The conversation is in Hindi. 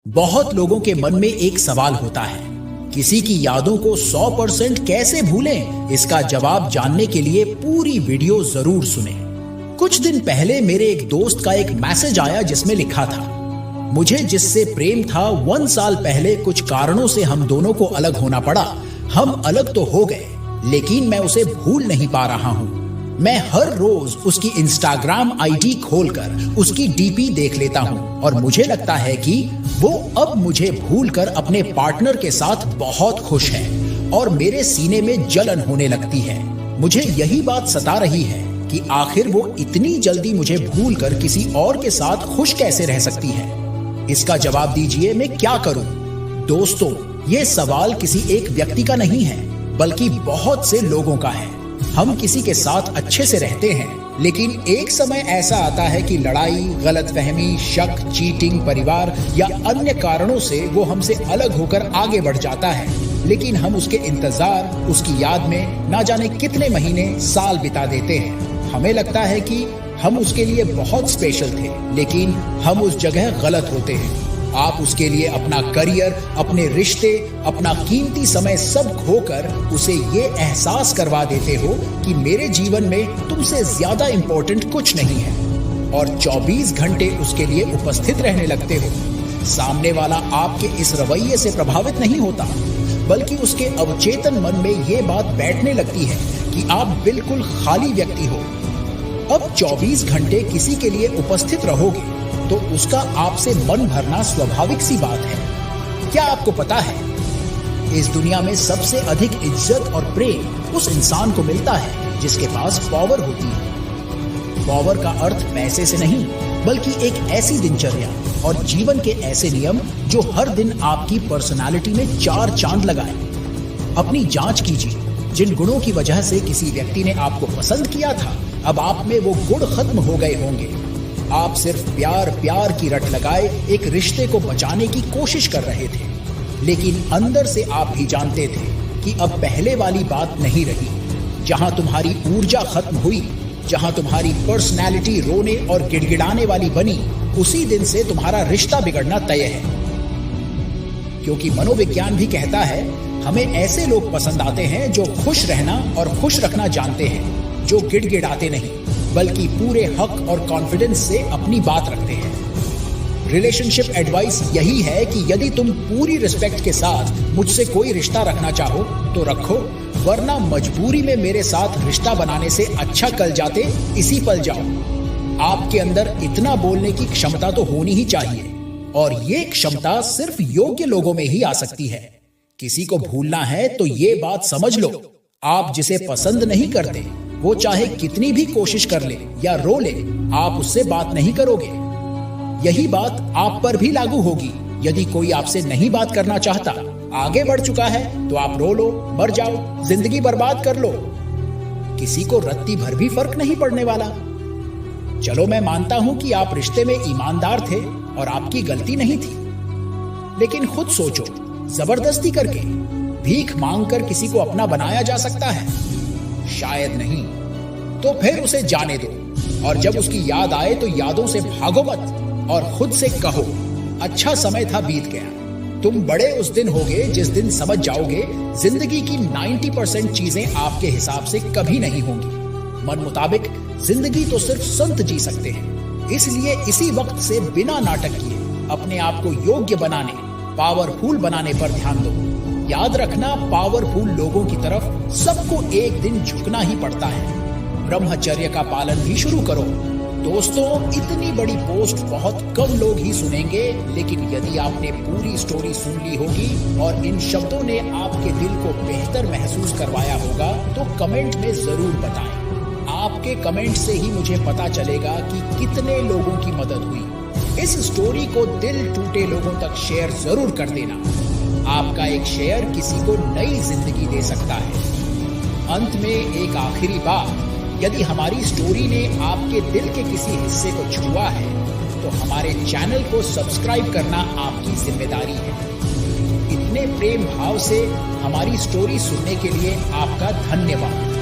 बहुत लोगों के मन में एक सवाल होता है, किसी की यादों को 100% कैसे भूलें? इसका जवाब जानने के लिए पूरी वीडियो जरूर सुनें। कुछ दिन पहले मेरे एक दोस्त का एक मैसेज आया जिसमें लिखा था, मुझे जिससे प्रेम था 1 साल पहले कुछ कारणों से हम दोनों को अलग होना पड़ा। हम अलग तो हो गए, लेकिन मैं उसे भूल नहीं पा रहा हूँ। मैं हर रोज उसकी इंस्टाग्राम आईडी खोलकर उसकी डीपी देख लेता हूँ और मुझे लगता है कि वो अब मुझे भूलकर अपने पार्टनर के साथ बहुत खुश है और मेरे सीने में जलन होने लगती है। मुझे यही बात सता रही है कि आखिर वो इतनी जल्दी मुझे भूलकर किसी और के साथ खुश कैसे रह सकती है? इसका जवाब दीजिए, मैं क्या करूं? दोस्तों, ये सवाल किसी एक व्यक्ति का नहीं है, बल्कि बहुत से लोगों का है। हम किसी के साथ अच्छे से रहते हैं, लेकिन एक समय ऐसा आता है कि लड़ाई, गलतफहमी, शक, चीटिंग, परिवार या अन्य कारणों से वो हमसे अलग होकर आगे बढ़ जाता है। लेकिन हम उसके इंतजार, उसकी याद में ना जाने कितने महीने, साल बिता देते हैं। हमें लगता है कि हम उसके लिए बहुत स्पेशल थे, लेकिन हम उस जगह गलत होते हैं। आप उसके लिए अपना करियर, अपने रिश्ते, अपना कीमती समय सब खोकर उसे ये एहसास करवा देते हो कि मेरे जीवन में तुमसे ज्यादा इंपॉर्टेंट कुछ नहीं है, और 24 घंटे उसके लिए उपस्थित रहने लगते हो। सामने वाला आपके इस रवैये से प्रभावित नहीं होता, बल्कि उसके अवचेतन मन में ये बात बैठने लगती है कि आप बिल्कुल खाली व्यक्ति हो। अब 24 घंटे किसी के लिए उपस्थित रहोगे तो उसका आपसे मन भरना स्वाभाविक सी बात है। क्या आपको पता है, इस दुनिया में सबसे अधिक इज्जत और प्रेम उस इंसान को मिलता है जिसके पास पावर होती है। पावर का अर्थ पैसे से नहीं, बल्कि एक ऐसी दिनचर्या और जीवन के ऐसे नियम जो हर दिन आपकी पर्सनालिटी में 4 चांद लगाए। अपनी जांच कीजिए, जिन गुणों की वजह से किसी व्यक्ति ने आपको पसंद किया था, अब आप में वो गुण खत्म हो गए होंगे। आप सिर्फ प्यार की रट लगाए एक रिश्ते को बचाने की कोशिश कर रहे थे, लेकिन अंदर से आप भी जानते थे कि अब पहले वाली बात नहीं रही। जहां तुम्हारी ऊर्जा खत्म हुई, जहां तुम्हारी पर्सनैलिटी रोने और गिड़गिड़ाने वाली बनी, उसी दिन से तुम्हारा रिश्ता बिगड़ना तय है। क्योंकि मनोविज्ञान भी कहता है, हमें ऐसे लोग पसंद आते हैं जो खुश रहना और खुश रखना जानते हैं, जो गिड़गिड़ाते नहीं बल्कि पूरे हक और कॉन्फिडेंस से अपनी बात रखते हैं। रिलेशनशिप एडवाइस यही है कि यदि तुम पूरी रिस्पेक्ट के साथ मुझसे कोई रिश्ता रखना चाहो तो रखो, वरना मजबूरी में मेरे साथ रिश्ता बनाने से अच्छा कल जाते इसी पल जाओ। आपके अंदर इतना बोलने की क्षमता तो होनी ही चाहिए, और ये क्षमता सिर्फ योग्य लोगों में ही आ सकती है। किसी को भूलना है तो ये बात समझ लो, आप जिसे पसंद नहीं करते वो चाहे कितनी भी कोशिश कर ले या रो ले, आप उससे बात नहीं करोगे। यही बात आप पर भी लागू होगी। यदि कोई आपसे नहीं बात करना चाहता, आगे बढ़ चुका है, तो आप रो लो, मर जाओ, जिंदगी बर्बाद कर लो। किसी को रत्ती भर भी फर्क नहीं पड़ने वाला। चलो, मैं मानता हूं कि आप रिश्ते में ईमानदार थे और आपकी गलती नहीं थी, लेकिन खुद सोचो, जबरदस्ती करके, भीख मांगकर किसी को अपना बनाया जा सकता है? शायद नहीं। तो फिर उसे जाने दो, और जब उसकी याद आए तो यादों से भागो मत और खुद से कहो, अच्छा समय था, बीत गया। तुम बड़े उस दिन होगे जिस दिन समझ जाओगे जिंदगी की 90% चीजें आपके हिसाब से कभी नहीं होंगी। मन मुताबिक जिंदगी तो सिर्फ संत जी सकते हैं। इसलिए इसी वक्त से बिना नाटक किए अपने आप को योग्य बनाने, पावरफुल बनाने पर ध्यान दो। याद रखना, पावरफुल लोगों की तरफ सबको एक दिन झुकना ही पड़ता है। ब्रह्मचर्य का पालन भी शुरू करो। दोस्तों, इतनी बड़ी पोस्ट बहुत कम लोग ही सुनेंगे, लेकिन यदि आपने पूरी स्टोरी सुन ली होगी और इन शब्दों ने आपके दिल को बेहतर महसूस करवाया होगा, तो कमेंट में जरूर बताएं। आपके कमेंट से ही मुझे पता चलेगा कि कितने लोगों की मदद हुई। इस स्टोरी को दिल टूटे लोगों तक शेयर जरूर कर देना। आपका एक शेयर किसी को नई जिंदगी दे सकता है। अंत में एक आखिरी बात, यदि हमारी स्टोरी ने आपके दिल के किसी हिस्से को छुआ है, तो हमारे चैनल को सब्सक्राइब करना आपकी जिम्मेदारी है। इतने प्रेम भाव से हमारी स्टोरी सुनने के लिए आपका धन्यवाद।